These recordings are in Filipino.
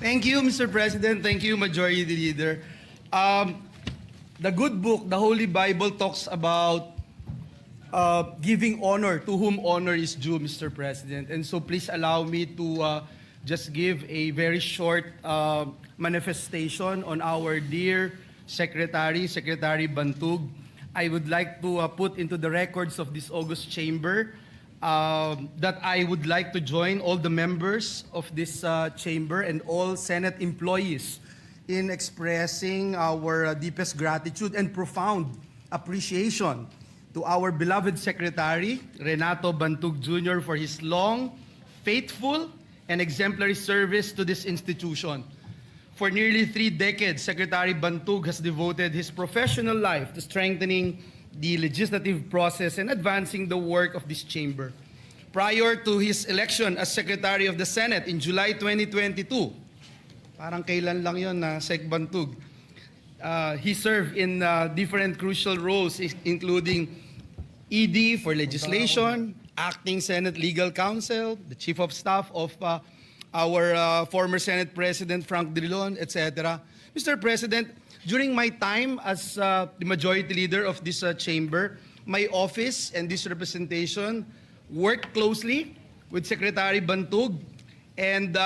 Thank you, Mr. President. Thank you, Majority Leader. The good book, the Holy Bible, talks about giving honor to whom honor is due, Mr. President. And so please allow me to just give a very short manifestation on our dear Secretary Bantug. I would like to put into the records of this August Chamber that I would like to join all the members of this chamber and all Senate employees in expressing our deepest gratitude and profound appreciation to our beloved Secretary, Renato Bantug Jr., for his long, faithful, and exemplary service to this institution. For nearly 3 decades, Secretary Bantug has devoted his professional life to strengthening the legislative process and advancing the work of this chamber. Prior to his election as Secretary of the Senate in July 2022, parang kailan lang yun na Sec Bantug, he served in different crucial roles, including ED for legislation, acting Senate legal counsel, the chief of staff of our former Senate President Frank Drilon, etc. Mr. President, during my time as the majority leader of this chamber, my office and this representation worked closely with Secretary Bantug, and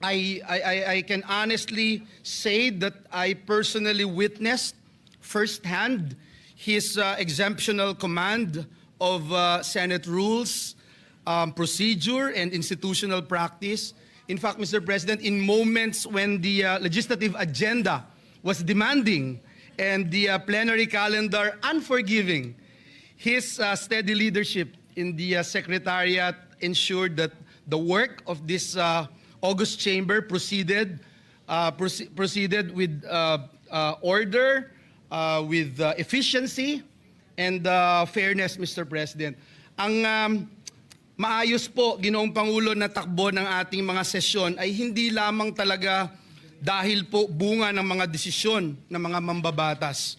I can honestly say that I personally witnessed firsthand his exemptional command of Senate rules, procedure, and institutional practice. In fact, Mr. President, in moments when the legislative agenda was demanding and the plenary calendar unforgiving, his steady leadership in the Secretariat ensured that the work of this August Chamber proceeded with order, with efficiency, and fairness, Mr. President. Ang maayos po, Ginoong Pangulo, na takbo ng ating mga sesyon ay hindi lamang talaga dahil po bunga ng mga desisyon ng mga mambabatas.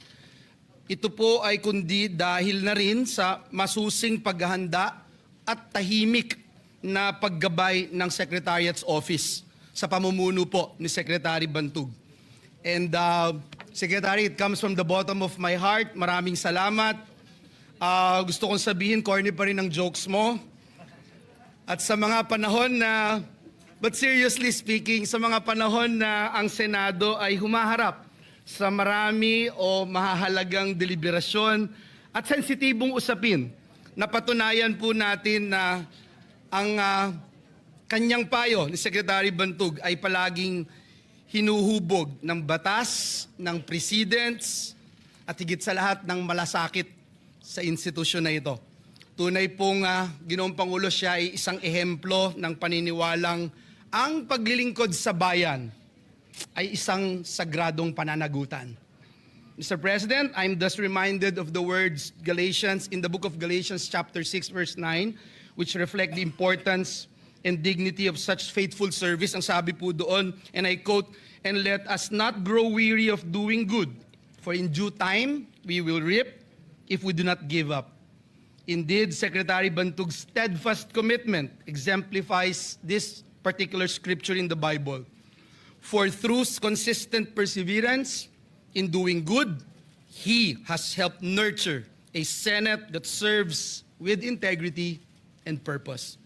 Ito po ay kundi dahil na rin sa masusing paghahanda at tahimik na paggabay ng Secretariat's Office sa pamumuno po ni Secretary Bantug. And Secretary, it comes from the bottom of my heart. Maraming salamat. Gusto kong sabihin, corny pa rin ang jokes mo. At sa mga panahon na, but seriously speaking, sa mga panahon na ang Senado ay humaharap sa marami o mahahalagang deliberasyon at sensitibong usapin, napatunayan po natin na ang kanyang payo ni Secretary Bantug ay palaging hinuhubog ng batas, ng precedents, at higit sa lahat ng malasakit sa institusyon na ito. Tunay pong Ginoong Pangulo, siya ay isang ehemplo ng paniniwalang ang paglilingkod sa bayan ay isang sagradong pananagutan. Mr. President, I'm thus reminded of the words Galatians in the book of Galatians chapter 6 verse 9, which reflect the importance and dignity of such faithful service. Ang sabi po doon, and I quote, "And let us not grow weary of doing good, for in due time we will reap if we do not give up." Indeed, Secretary Bantug's steadfast commitment exemplifies this particular scripture in the Bible. For through consistent perseverance in doing good, he has helped nurture a Senate that serves with integrity and purpose.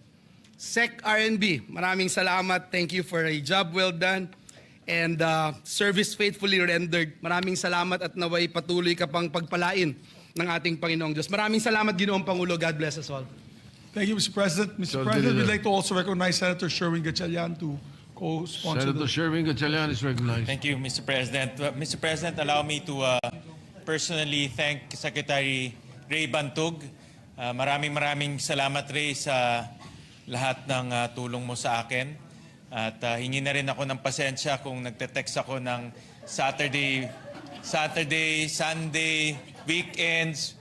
Sec RNB, maraming salamat. Thank you for a job well done and service faithfully rendered. Maraming salamat at naway patuloy ka pang pagpalain ng ating Panginoong Diyos. Maraming salamat, Ginoong Pangulo. God bless us all. Thank you, Mr. President. Mr. President, we'd like to also recognize Senator Sherwin Gatchalian to co-sponsor Senator Sherwin Gatchalian is recognized. Thank you, Mr. President. Mr. President, allow me to personally thank Secretary Ray Bantug. Maraming salamat, Ray, sa lahat ng tulong mo sa akin. At hingi na rin ako ng pasensya kung nagte-text ako ng Saturday, Sunday, weekends,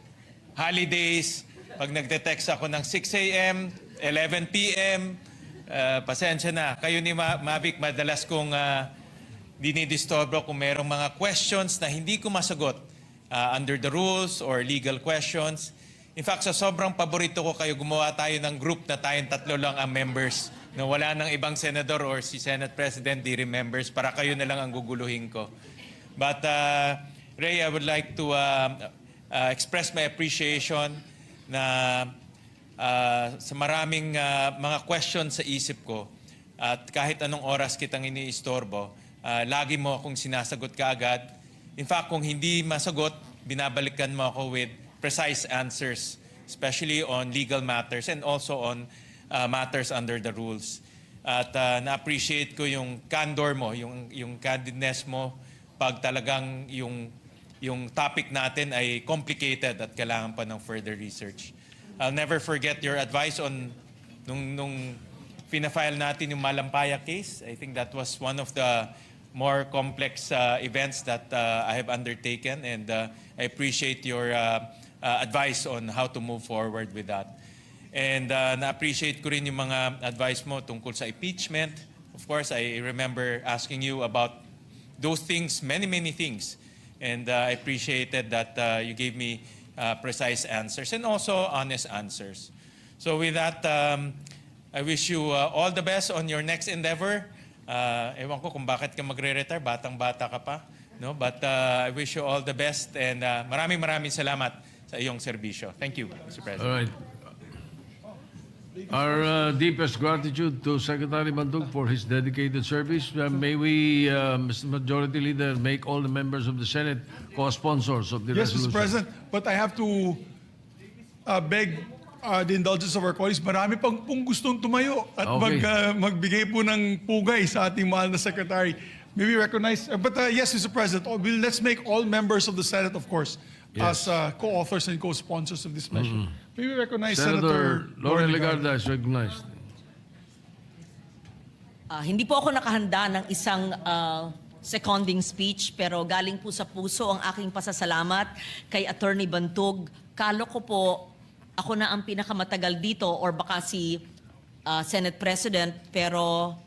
holidays. Pag nagte-text ako ng 6 a.m., 11 p.m., pasensya na. Kayo ni Mavic, madalas kong dinidisturbo kung merong mga questions na hindi ko masagot under the rules or legal questions. In fact, sa sobrang paborito ko kayo, gumawa tayo ng group na tayong 3 lang ang members na wala ng ibang senador or si Senate President di remembers para kayo na lang ang guguluhin ko. But Ray, I would like to express my appreciation na sa maraming mga questions sa isip ko at kahit anong oras kitang iniistorbo, lagi mo akong sinasagot kaagad. In fact, kung hindi masagot, binabalikan mo ako with precise answers, especially on legal matters and also on matters under the rules. At na-appreciate ko yung candor mo, yung candidness mo pag talagang yung topic natin ay complicated at kailangan pa ng further research. I'll never forget your advice on nung fina-file natin yung Malampaya case. I think that was one of the more complex events that I have undertaken, and I appreciate your advice on how to move forward with that. And na-appreciate ko rin yung mga advice mo tungkol sa impeachment. Of course, I remember asking you about those things, many things. And I appreciated that you gave me precise answers and also honest answers. So with that, I wish you all the best on your next endeavor. Ewan ko kung bakit ka magre-retire, batang-bata ka pa. No? But I wish you all the best, and maraming salamat sa iyong serbisyo. Thank you, Mr. President. All right. Our deepest gratitude to Secretary Bantog for his dedicated service. May we, Mr. Majority Leader, make all the members of the Senate co-sponsors of the Yes, resolution. Mr. President, but I have to beg the indulgence of our colleagues. Marami pang pong gustong tumayo at Okay. magbigay po ng pugay sa ating mahal na Secretary. May we recognize, yes, Mr. President, let's make all members of the Senate, of course, Yes. as co-authors and co-sponsors of this measure. May we recognize Senator Lauren Legarda. Legarda is recognized. Hindi po ako nakahanda ng isang seconding speech, pero galing po sa puso ang aking pasasalamat kay Attorney Bantog. Kalo ko po ako na ang pinakamatagal dito, or baka si Senate President, pero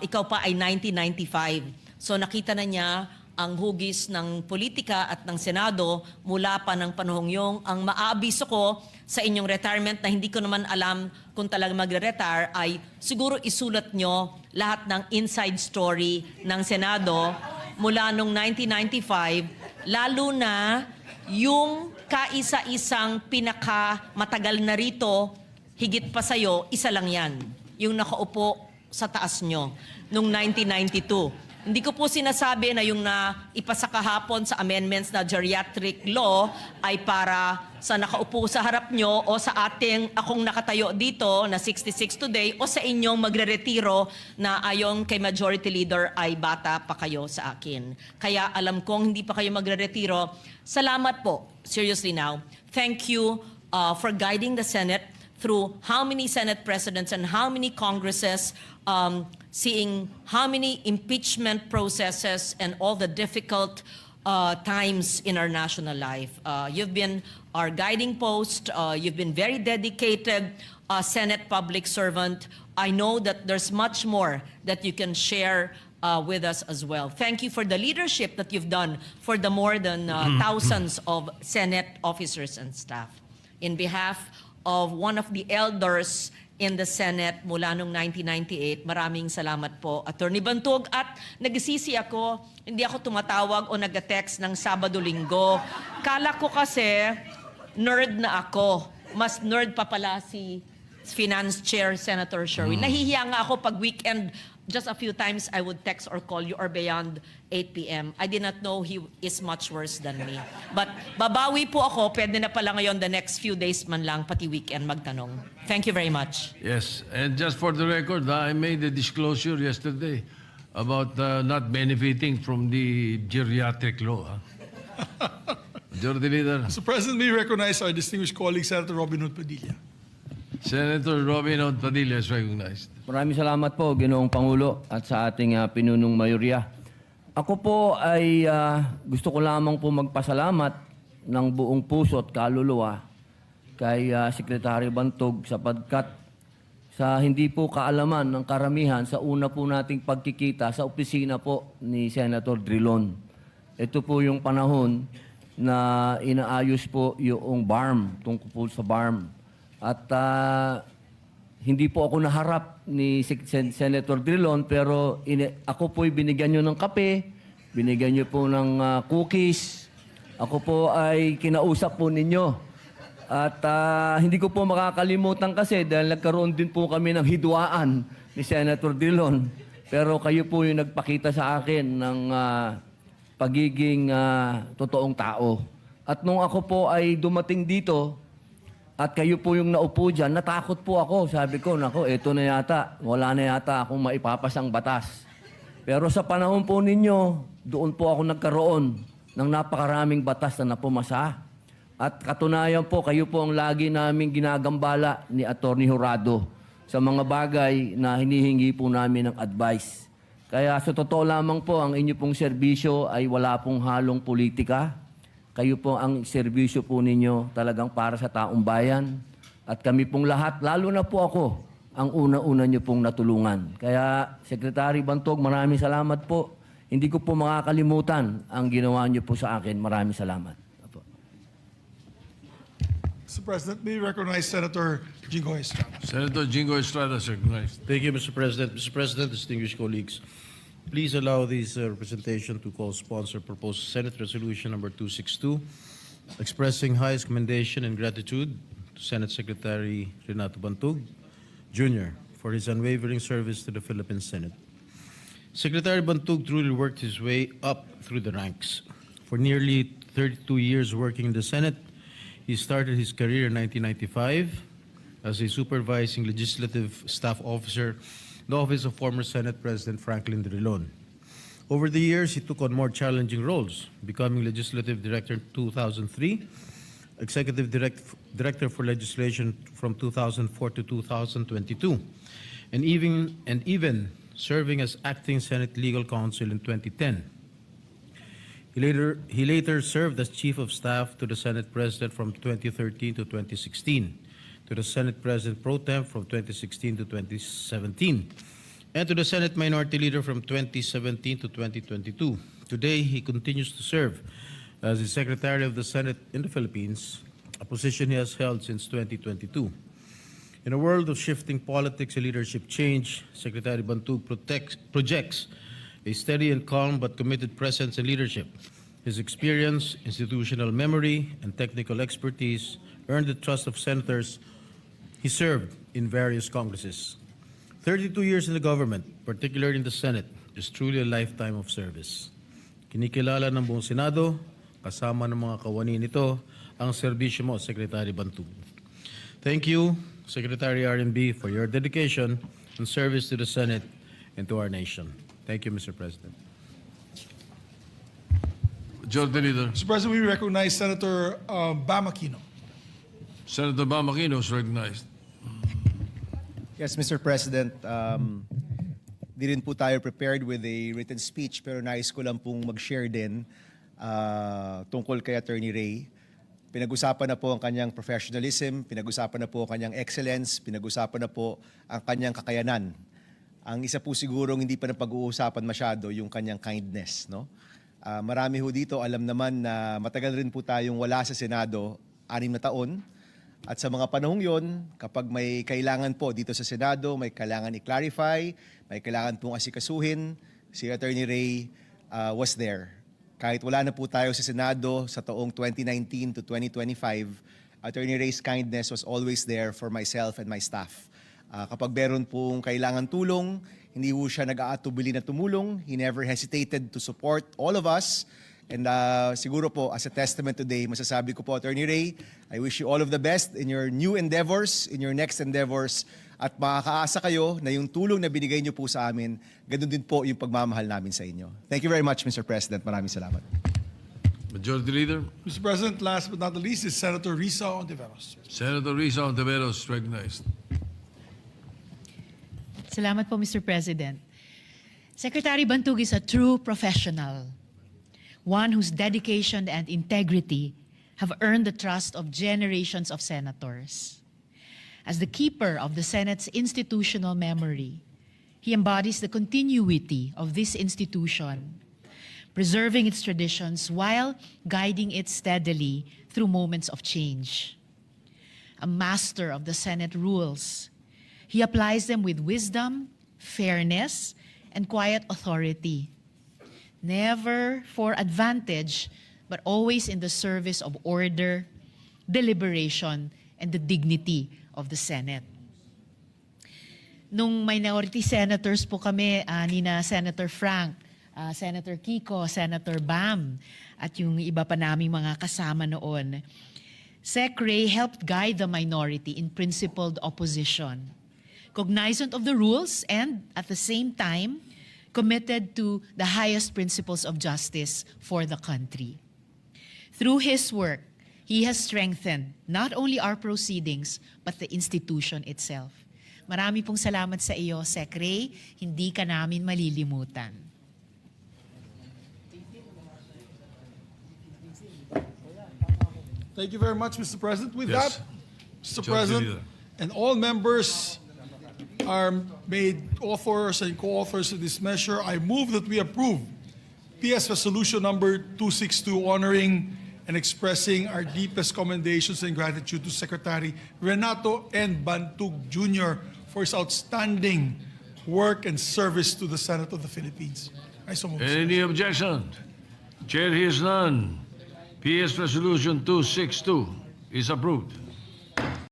ikaw pa ay 1995. So nakita na niya ang hugis ng politika at ng Senado mula pa ng panahong yung. Ang maaabiso ko sa inyong retirement na hindi ko naman alam kung talagang magre-retire ay siguro isulat nyo lahat ng inside story ng Senado mula nung 1995, lalo na yung kaisa-isang pinaka-matagal na rito, higit pa sa'yo, isa lang yan. Yung nakaupo sa taas nyo nung 1992. Hindi ko po sinasabi na yung ipasa kahapon sa amendments na geriatric law ay para sa nakaupo sa harap nyo o sa akong nakatayo dito na 66 today o sa inyong magre-retiro na ayon kay Majority Leader ay bata pa kayo sa akin. Kaya alam kong hindi pa kayo magre-retiro. Salamat po, seriously now. Thank you for guiding the Senate through how many Senate presidents and how many Congresses, seeing how many impeachment processes and all the difficult times in our national life. You've been our guiding post. You've been very dedicated Senate public servant. I know that there's much more that you can share with us as well. Thank you for the leadership that you've done for the more than thousands of Senate officers and staff. In behalf of one of the elders in the Senate mula noong 1998. Maraming salamat po, Attorney Bantog. At nagsisi ako, hindi ako tumatawag o nag-text ng Sabado-Linggo. Kala ko kasi nerd na ako. Mas nerd pa pala si Finance Chair Senator Sherwin. Nahihiya nga ako pag weekend. Just a few times I would text or call you or beyond 8 p.m. I did not know he is much worse than me. But babawi po ako, pwede na pala ngayon the next few days man lang, pati weekend magtanong. Thank you very much. Yes, and just for the record, I made a disclosure yesterday about not benefiting from the geriatric law. Majority Leader, Mr. President, may we recognize our distinguished colleague, Senator Robin Hood Padilla. Senator Robin Hood Padilla is recognized. Maraming salamat po, Ginoong Pangulo, at sa ating pinunong mayorya. Ako po ay gusto ko lamang po magpasalamat ng buong puso at kaluluwa kay Secretary Bantog sapagkat sa hindi po kaalaman ng karamihan sa una po nating pagkikita sa opisina po ni Senator Drilon. Ito po yung panahon na inaayos po yung BARM, tungkol po sa BARM. At hindi po ako naharap ni Senator Drilon, pero ako po'y binigyan nyo ng kape, binigyan nyo po ng cookies. Ako po ay kinausap po ninyo. At hindi ko po makakalimutan kasi dahil nagkaroon din po kami ng hidwaan ni Senator Drilon. Pero kayo po yung nagpakita sa akin ng pagiging totoong tao. At nung ako po ay dumating dito, at kayo po yung naupo dyan, natakot po ako. Sabi ko, nako, eto na yata. Wala na yata akong maipapasang batas. Pero sa panahon po ninyo, doon po ako nagkaroon ng napakaraming batas na napumasa. At katunayan po, kayo po ang lagi naming ginagambala ni Atty. Jurado sa mga bagay na hinihingi po namin ng advice. Kaya sa totoo lamang po, ang inyo pong serbisyo ay wala pong halong politika. Kayo po ang serbisyo po ninyo talagang para sa taong bayan. At kami pong lahat, lalo na po ako, ang una-una nyo pong natulungan. Kaya, Secretary Bantog, maraming salamat po. Hindi ko po makakalimutan ang ginawa nyo po sa akin. Maraming salamat. Apo. Mr. President, may we recognize Senator Jingo Estrada. Senator Jingo Estrada is recognized. Thank you, Mr. President. Mr. President, distinguished colleagues, please allow this representation to co-sponsor proposed Senate Resolution number 262, expressing highest commendation and gratitude to Senate Secretary Renato Bantug, Jr., for his unwavering service to the Philippine Senate. Secretary Bantug truly worked his way up through the ranks. For nearly 32 years working in the Senate, he started his career in 1995 as a supervising legislative staff officer in the office of former Senate President Franklin Drilon. Over the years, he took on more challenging roles, becoming Legislative Director in 2003, Executive Director for Legislation from 2004 to 2022, and even serving as Acting Senate Legal Counsel in 2010. He later served as Chief of Staff to the Senate President from 2013 to 2016, to the Senate President Pro Tem from 2016 to 2017, and to the Senate Minority Leader from 2017 to 2022. Today, he continues to serve as the Secretary of the Senate in the Philippines, a position he has held since 2022. In a world of shifting politics and leadership change, Secretary Bantug projects a steady and calm but committed presence and leadership. His experience, institutional memory, and technical expertise earned the trust of senators he served in various Congresses. 32 years in the government, particularly in the Senate, is truly a lifetime of service. Kinikilala ng buong Senado, kasama ng mga kawani nito, ang serbisyo mo, Secretary Bantug. Thank you, Secretary R&B, for your dedication and service to the Senate and to our nation. Thank you, Mr. President. Majority Leader. Mr. President, we recognize Senator Bam Aquino. Senator Bam Aquino is recognized. Yes, Mr. President. Di rin po tayo prepared with a written speech pero nais ko lang pong mag-share din tungkol kay Attorney Ray. Pinag-usapan na po ang kanyang professionalism, pinag-usapan na po ang kanyang excellence, pinag-usapan na po ang kanyang kakayanan. Ang isa po sigurong hindi pa na pag-uusapan masyado yung kanyang kindness. No? Marami ho dito alam naman na matagal rin po tayong wala sa Senado, 6 na taon. At sa mga panahong yon, kapag may kailangan po dito sa Senado, may kailangan i-clarify, may kailangan pong asikasuhin, si Attorney Ray was there. Kahit wala na po tayo sa Senado sa taong 2019 to 2025, Attorney Ray's kindness was always there for myself and my staff. Kapag meron pong kailangan tulong, hindi po siya nag-aatubili na tumulong. He never hesitated to support all of us. And siguro po, as a testament today, masasabi ko po, Attorney Ray, I wish you all of the best in your new endeavors, in your next endeavors. At makakaasa kayo na yung tulong na binigay niyo po sa amin, ganun din po yung pagmamahal namin sa inyo. Thank you very much, Mr. President. Maraming salamat. Majority Leader. Mr. President, last but not the least is Senator Risa Ontiveros. Senator Risa Ontiveros is recognized. Salamat po, Mr. President. Secretary Bantug is a true professional, one whose dedication and integrity have earned the trust of generations of senators. As the keeper of the Senate's institutional memory, he embodies the continuity of this institution, preserving its traditions while guiding it steadily through moments of change. A master of the Senate rules, He applies them with wisdom, fairness, and quiet authority. Never for advantage, but always in the service of order, deliberation, and the dignity of the Senate. Nung minority senators po kami, nina Senator Frank, Senator Kiko, Senator Bam, at yung iba pa naming mga kasama noon, Sec. Ray helped guide the minority in principled opposition, cognizant of the rules and, at the same time, committed to the highest principles of justice for the country. Through his work, he has strengthened not only our proceedings, but the institution itself. Marami pong salamat sa iyo, Sec. Ray. Hindi ka namin malilimutan. Thank you very much, Mr. President. With Yes. that, Mr. Majority President, Leader. and all members are made authors and co-authors of this measure, I move that we approve PS Resolution number 262 honoring and expressing our deepest commendations and gratitude to Secretary Renato N. Bantug Jr. for his outstanding work and service to the Senate of the Philippines. I so move. Any objection? Chair hears none. PS Resolution 262 is approved.